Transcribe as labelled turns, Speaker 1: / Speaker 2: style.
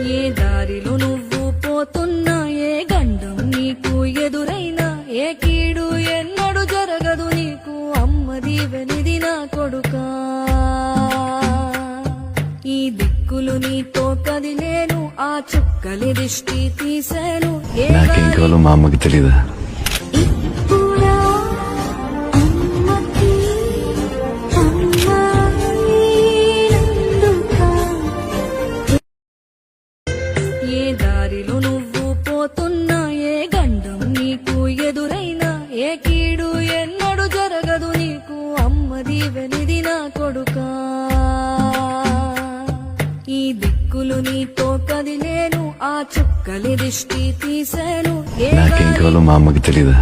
Speaker 1: ఏ దారిలో నువ్వు పోతున్నా, ఏ గండం నీకు ఎదురైనా, ఏ కీడు ఎన్నడు జరగదు నీకు, అమ్మది వెనిది నా కొడుకా. ఈ దిక్కులు నీతో కదిలేను, ఆ చుక్కలి దిష్టి తీసేను.
Speaker 2: నాకేం కావాలో మా అమ్మకి తెలీదా?
Speaker 1: ఏ దారిలో నువ్వు పోతున్నా, ఏ గండం నీకు ఎదురైనా, ఏ కీడు ఎన్నడు జరగదు నీకు, అమ్మది వెనిది నా కొడుకా. ఈ దిక్కులు నీతో కదిలేను, ఆ చుక్కలి దిష్టి తీసేను.
Speaker 2: నాకేం కావాలో మా అమ్మకి తెలీదా?